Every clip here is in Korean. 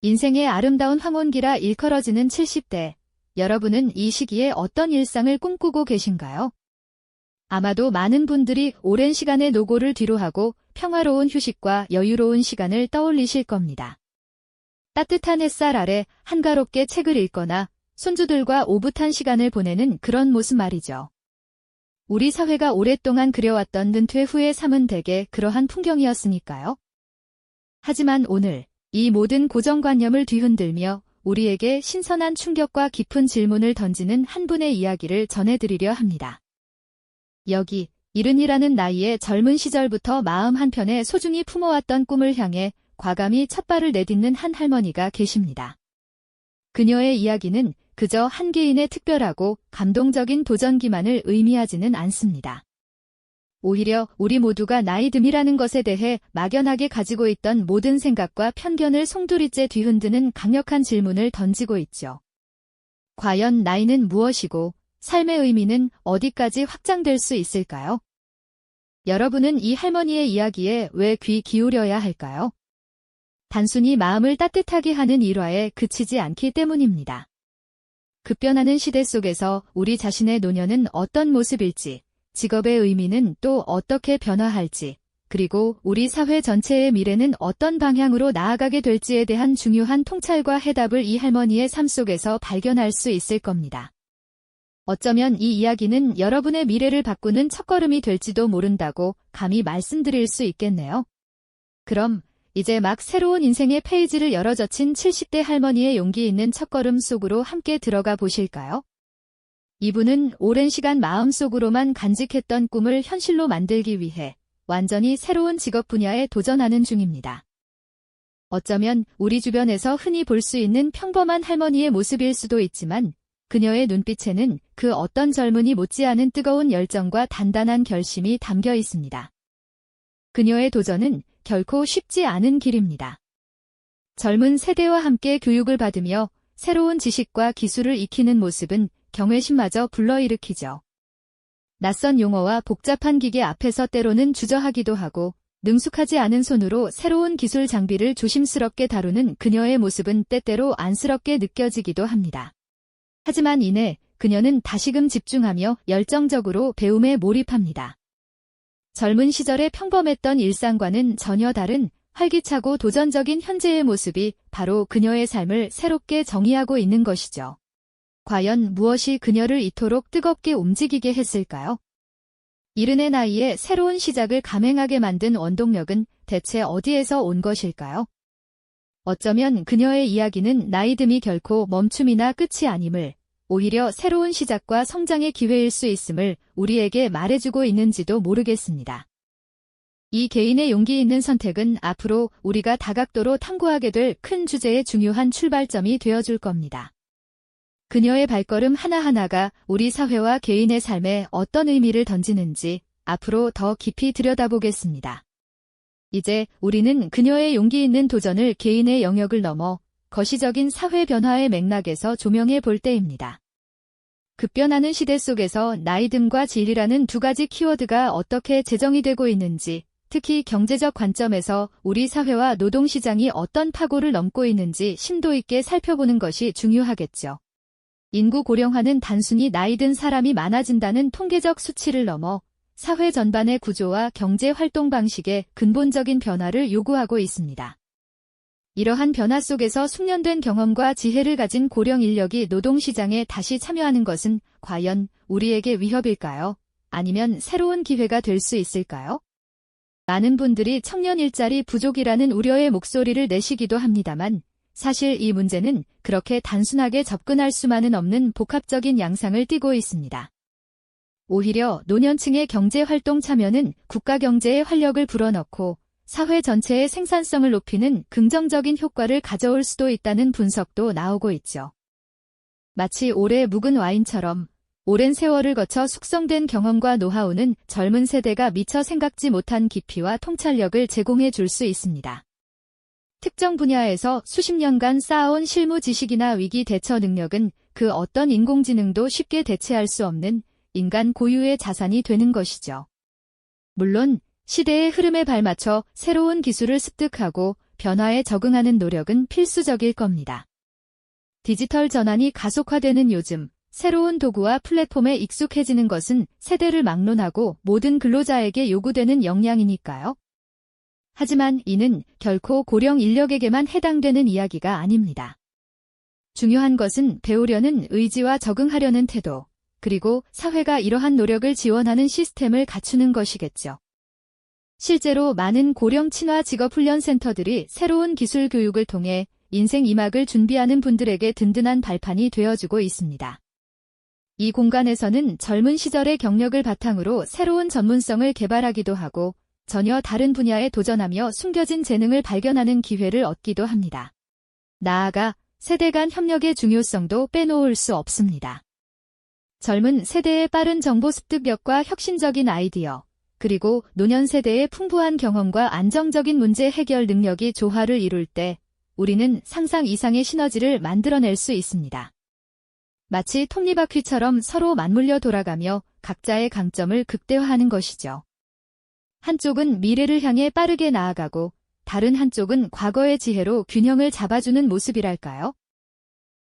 인생의 아름다운 황혼기라 일컬어지는 70대. 여러분은 이 시기에 어떤 일상을 꿈꾸고 계신가요? 아마도 많은 분들이 오랜 시간의 노고를 뒤로하고 평화로운 휴식과 여유로운 시간을 떠올리실 겁니다. 따뜻한 햇살 아래 한가롭게 책을 읽거나 손주들과 오붓한 시간을 보내는 그런 모습 말이죠. 우리 사회가 오랫동안 그려왔던 은퇴 후의 삶은 대개 그러한 풍경이었으니까요. 하지만 오늘 이 모든 고정관념을 뒤흔들며 우리에게 신선한 충격과 깊은 질문을 던지는 한 분의 이야기를 전해드리려 합니다. 여기 70이라는 나이에 젊은 시절부터 마음 한편에 소중히 품어왔던 꿈을 향해 과감히 첫 발을 내딛는 한 할머니가 계십니다. 그녀의 이야기는 그저 한 개인의 특별하고 감동적인 도전기만을 의미하지는 않습니다. 오히려 우리 모두가 나이듦이라는 것에 대해 막연하게 가지고 있던 모든 생각과 편견을 송두리째 뒤흔드는 강력한 질문을 던지고 있죠. 과연 나이는 무엇이고 삶의 의미는 어디까지 확장될 수 있을까요? 여러분은 이 할머니의 이야기에 왜 귀 기울여야 할까요? 단순히 마음을 따뜻하게 하는 일화에 그치지 않기 때문입니다. 급변하는 시대 속에서 우리 자신의 노년은 어떤 모습일지, 직업의 의미는 또 어떻게 변화할지, 그리고 우리 사회 전체의 미래는 어떤 방향으로 나아가게 될지에 대한 중요한 통찰과 해답을 이 할머니의 삶 속에서 발견할 수 있을 겁니다. 어쩌면 이 이야기는 여러분의 미래를 바꾸는 첫걸음이 될지도 모른다고 감히 말씀드릴 수 있겠네요. 그럼 이제 막 새로운 인생의 페이지를 열어젖힌 70대 할머니의 용기 있는 첫걸음 속으로 함께 들어가 보실까요? 이분은 오랜 시간 마음속으로만 간직했던 꿈을 현실로 만들기 위해 완전히 새로운 직업 분야에 도전하는 중입니다. 어쩌면 우리 주변에서 흔히 볼 수 있는 평범한 할머니의 모습일 수도 있지만 그녀의 눈빛에는 그 어떤 젊은이 못지않은 뜨거운 열정과 단단한 결심이 담겨 있습니다. 그녀의 도전은 결코 쉽지 않은 길입니다. 젊은 세대와 함께 교육을 받으며 새로운 지식과 기술을 익히는 모습은 경외심마저 불러일으키죠. 낯선 용어와 복잡한 기계 앞에서 때로는 주저하기도 하고 능숙하지 않은 손으로 새로운 기술 장비를 조심스럽게 다루는 그녀의 모습은 때때로 안쓰럽게 느껴지기도 합니다. 하지만 이내 그녀는 다시금 집중하며 열정적으로 배움에 몰입합니다. 젊은 시절의 평범했던 일상과는 전혀 다른 활기차고 도전적인 현재의 모습이 바로 그녀의 삶을 새롭게 정의하고 있는 것이죠. 과연 무엇이 그녀를 이토록 뜨겁게 움직이게 했을까요? 70의 나이에 새로운 시작을 감행하게 만든 원동력은 대체 어디에서 온 것일까요? 어쩌면 그녀의 이야기는 나이듦이 결코 멈춤이나 끝이 아님을, 오히려 새로운 시작과 성장의 기회일 수 있음을 우리에게 말해주고 있는지도 모르겠습니다. 이 개인의 용기 있는 선택은 앞으로 우리가 다각도로 탐구하게 될 큰 주제의 중요한 출발점이 되어줄 겁니다. 그녀의 발걸음 하나하나가 우리 사회와 개인의 삶에 어떤 의미를 던지는지 앞으로 더 깊이 들여다보겠습니다. 이제 우리는 그녀의 용기 있는 도전을 개인의 영역을 넘어 거시적인 사회 변화의 맥락에서 조명해 볼 때입니다. 급변하는 시대 속에서 나이듦과 질이라는 두 가지 키워드가 어떻게 재정이 되고 있는지, 특히 경제적 관점에서 우리 사회와 노동시장이 어떤 파고를 넘고 있는지 심도 있게 살펴보는 것이 중요하겠죠. 인구 고령화는 단순히 나이 든 사람이 많아진다는 통계적 수치를 넘어 사회 전반의 구조와 경제 활동 방식의 근본적인 변화를 요구하고 있습니다. 이러한 변화 속에서 숙련된 경험과 지혜를 가진 고령 인력이 노동시장에 다시 참여하는 것은 과연 우리에게 위협일까요? 아니면 새로운 기회가 될 수 있을까요? 많은 분들이 청년 일자리 부족이라는 우려의 목소리를 내시기도 합니다만 사실 이 문제는 그렇게 단순하게 접근할 수만은 없는 복합적인 양상을 띠고 있습니다. 오히려 노년층의 경제활동 참여는 국가 경제에 활력을 불어넣고 사회 전체의 생산성을 높이는 긍정적인 효과를 가져올 수도 있다는 분석도 나오고 있죠. 마치 오래 묵은 와인처럼 오랜 세월을 거쳐 숙성된 경험과 노하우는 젊은 세대가 미처 생각지 못한 깊이와 통찰력을 제공해 줄 수 있습니다. 특정 분야에서 수십 년간 쌓아온 실무 지식이나 위기 대처 능력은 그 어떤 인공지능도 쉽게 대체할 수 없는 인간 고유의 자산이 되는 것이죠. 물론 시대의 흐름에 발맞춰 새로운 기술을 습득하고 변화에 적응하는 노력은 필수적일 겁니다. 디지털 전환이 가속화되는 요즘, 새로운 도구와 플랫폼에 익숙해지는 것은 세대를 막론하고 모든 근로자에게 요구되는 역량이니까요. 하지만 이는 결코 고령 인력에게만 해당되는 이야기가 아닙니다. 중요한 것은 배우려는 의지와 적응하려는 태도, 그리고 사회가 이러한 노력을 지원하는 시스템을 갖추는 것이겠죠. 실제로 많은 고령 친화 직업훈련센터들이 새로운 기술 교육을 통해 인생 2막을 준비하는 분들에게 든든한 발판이 되어주고 있습니다. 이 공간에서는 젊은 시절의 경력을 바탕으로 새로운 전문성을 개발하기도 하고 전혀 다른 분야에 도전하며 숨겨진 재능을 발견하는 기회를 얻기도 합니다. 나아가 세대 간 협력의 중요성도 빼놓을 수 없습니다. 젊은 세대의 빠른 정보 습득력과 혁신적인 아이디어, 그리고 노년 세대의 풍부한 경험과 안정적인 문제 해결 능력이 조화를 이룰 때 우리는 상상 이상의 시너지를 만들어낼 수 있습니다. 마치 톱니바퀴처럼 서로 맞물려 돌아가며 각자의 강점을 극대화하는 것이죠. 한쪽은 미래를 향해 빠르게 나아가고 다른 한쪽은 과거의 지혜로 균형을 잡아주는 모습이랄까요?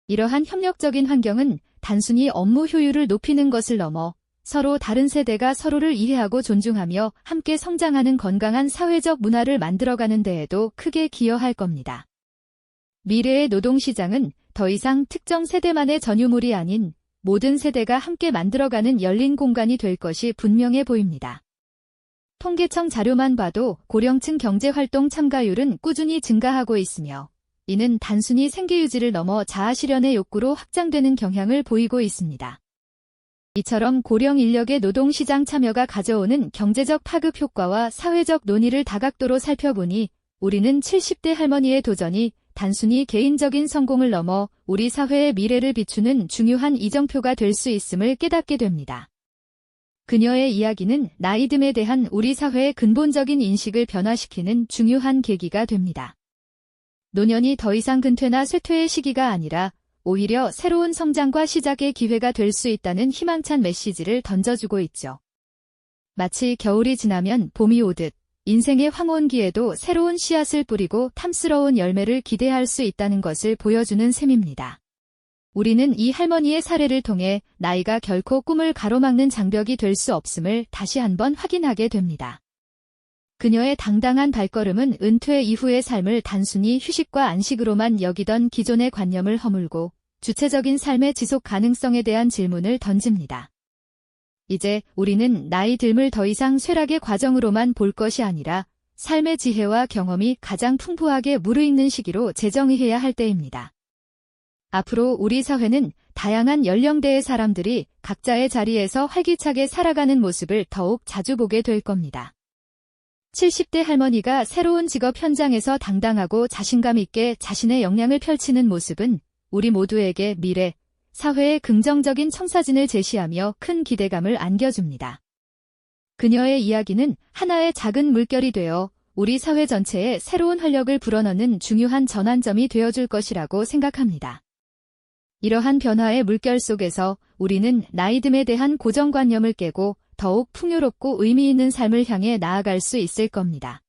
이러한 협력적인 환경은 단순히 업무 효율을 높이는 것을 넘어 서로 다른 세대가 서로를 이해하고 존중하며 함께 성장하는 건강한 사회적 문화를 만들어가는 데에도 크게 기여할 겁니다. 미래의 노동시장은 더 이상 특정 세대만의 전유물이 아닌 모든 세대가 함께 만들어가는 열린 공간이 될 것이 분명해 보입니다. 통계청 자료만 봐도 고령층 경제활동 참가율은 꾸준히 증가하고 있으며 이는 단순히 생계유지를 넘어 자아실현의 욕구로 확장되는 경향을 보이고 있습니다. 이처럼 고령 인력의 노동시장 참여가 가져오는 경제적 파급 효과와 사회적 논의를 다각도로 살펴보니 우리는 70대 할머니의 도전이 단순히 개인적인 성공을 넘어 우리 사회의 미래를 비추는 중요한 이정표가 될 수 있음을 깨닫게 됩니다. 그녀의 이야기는 나이듦에 대한 우리 사회의 근본적인 인식을 변화시키는 중요한 계기가 됩니다. 노년이 더 이상 근퇴나 쇠퇴의 시기가 아니라 오히려 새로운 성장과 시작의 기회가 될 수 있다는 희망찬 메시지를 던져주고 있죠. 마치 겨울이 지나면 봄이 오듯 인생의 황혼기에도 새로운 씨앗을 뿌리고 탐스러운 열매를 기대할 수 있다는 것을 보여주는 셈입니다. 우리는 이 할머니의 사례를 통해 나이가 결코 꿈을 가로막는 장벽이 될 수 없음을 다시 한번 확인하게 됩니다. 그녀의 당당한 발걸음은 은퇴 이후의 삶을 단순히 휴식과 안식으로만 여기던 기존의 관념을 허물고 주체적인 삶의 지속 가능성에 대한 질문을 던집니다. 이제 우리는 나이 듦을 더 이상 쇠락의 과정으로만 볼 것이 아니라 삶의 지혜와 경험이 가장 풍부하게 무르익는 시기로 재정의해야 할 때입니다. 앞으로 우리 사회는 다양한 연령대의 사람들이 각자의 자리에서 활기차게 살아가는 모습을 더욱 자주 보게 될 겁니다. 70대 할머니가 새로운 직업 현장에서 당당하고 자신감 있게 자신의 역량을 펼치는 모습은 우리 모두에게 미래, 사회의 긍정적인 청사진을 제시하며 큰 기대감을 안겨줍니다. 그녀의 이야기는 하나의 작은 물결이 되어 우리 사회 전체에 새로운 활력을 불어넣는 중요한 전환점이 되어줄 것이라고 생각합니다. 이러한 변화의 물결 속에서 우리는 나이듦에 대한 고정관념을 깨고 더욱 풍요롭고 의미 있는 삶을 향해 나아갈 수 있을 겁니다.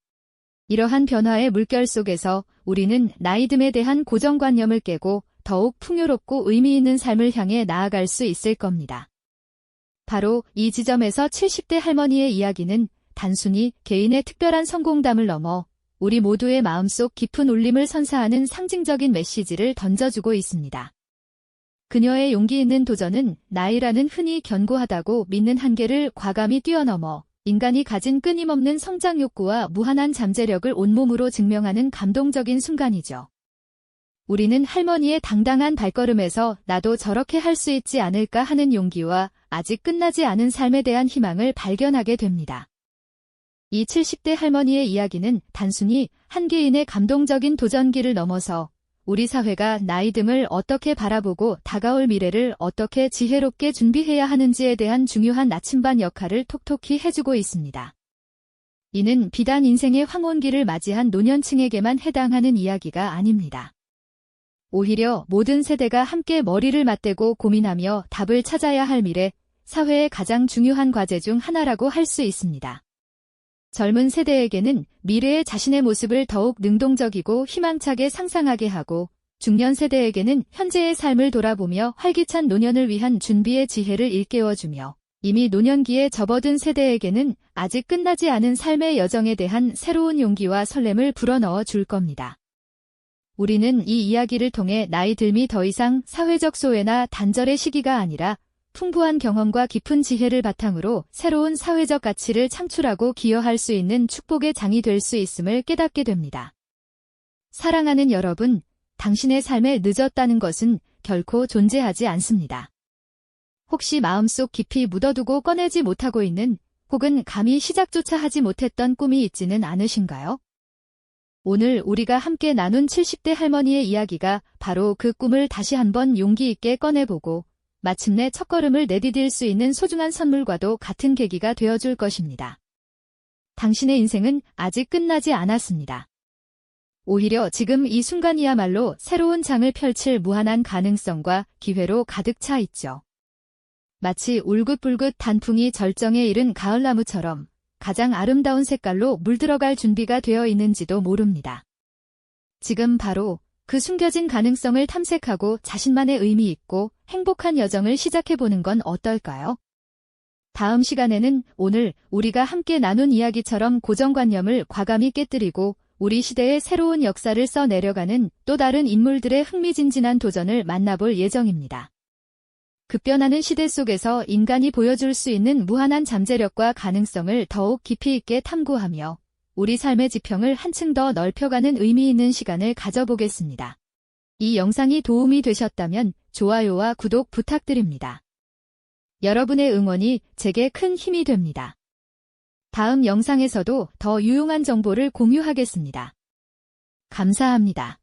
이러한 변화의 물결 속에서 우리는 나이듦에 대한 고정관념을 깨고 더욱 풍요롭고 의미 있는 삶을 향해 나아갈 수 있을 겁니다. 바로 이 지점에서 70대 할머니의 이야기는 단순히 개인의 특별한 성공담을 넘어 우리 모두의 마음속 깊은 울림을 선사하는 상징적인 메시지를 던져주고 있습니다. 그녀의 용기 있는 도전은 나이라는 흔히 견고하다고 믿는 한계를 과감히 뛰어넘어 인간이 가진 끊임없는 성장 욕구와 무한한 잠재력을 온몸으로 증명하는 감동적인 순간이죠. 우리는 할머니의 당당한 발걸음에서 나도 저렇게 할 수 있지 않을까 하는 용기와 아직 끝나지 않은 삶에 대한 희망을 발견하게 됩니다. 이 70대 할머니의 이야기는 단순히 한 개인의 감동적인 도전기를 넘어서 우리 사회가 나이듦을 어떻게 바라보고 다가올 미래를 어떻게 지혜롭게 준비해야 하는지에 대한 중요한 나침반 역할을 톡톡히 해주고 있습니다. 이는 비단 인생의 황혼기를 맞이한 노년층에게만 해당하는 이야기가 아닙니다. 오히려 모든 세대가 함께 머리를 맞대고 고민하며 답을 찾아야 할 미래, 사회의 가장 중요한 과제 중 하나라고 할 수 있습니다. 젊은 세대에게는 미래의 자신의 모습을 더욱 능동적이고 희망차게 상상하게 하고, 중년 세대에게는 현재의 삶을 돌아보며 활기찬 노년을 위한 준비의 지혜를 일깨워주며, 이미 노년기에 접어든 세대에게는 아직 끝나지 않은 삶의 여정에 대한 새로운 용기와 설렘을 불어넣어 줄 겁니다. 우리는 이 이야기를 통해 나이 듦이 더 이상 사회적 소외나 단절의 시기가 아니라 풍부한 경험과 깊은 지혜를 바탕으로 새로운 사회적 가치를 창출하고 기여할 수 있는 축복의 장이 될 수 있음을 깨닫게 됩니다. 사랑하는 여러분, 당신의 삶에 늦었다는 것은 결코 존재하지 않습니다. 혹시 마음속 깊이 묻어두고 꺼내지 못하고 있는, 혹은 감히 시작조차 하지 못했던 꿈이 있지는 않으신가요? 오늘 우리가 함께 나눈 70대 할머니의 이야기가 바로 그 꿈을 다시 한번 용기 있게 꺼내보고 마침내 첫걸음을 내디딜 수 있는 소중한 선물과도 같은 계기가 되어줄 것입니다. 당신의 인생은 아직 끝나지 않았습니다. 오히려 지금 이 순간이야말로 새로운 장을 펼칠 무한한 가능성과 기회로 가득 차 있죠. 마치 울긋불긋 단풍이 절정에 이른 가을나무처럼 가장 아름다운 색깔로 물들어갈 준비가 되어 있는지도 모릅니다. 지금 바로 그 숨겨진 가능성을 탐색하고 자신만의 의미 있고 행복한 여정을 시작해보는 건 어떨까요? 다음 시간에는 오늘 우리가 함께 나눈 이야기처럼 고정관념을 과감히 깨뜨리고 우리 시대의 새로운 역사를 써내려가는 또 다른 인물들의 흥미진진한 도전을 만나볼 예정입니다. 급변하는 시대 속에서 인간이 보여줄 수 있는 무한한 잠재력과 가능성을 더욱 깊이 있게 탐구하며 우리 삶의 지평을 한층 더 넓혀가는 의미 있는 시간을 가져보겠습니다. 이 영상이 도움이 되셨다면 좋아요와 구독 부탁드립니다. 여러분의 응원이 제게 큰 힘이 됩니다. 다음 영상에서도 더 유용한 정보를 공유하겠습니다. 감사합니다.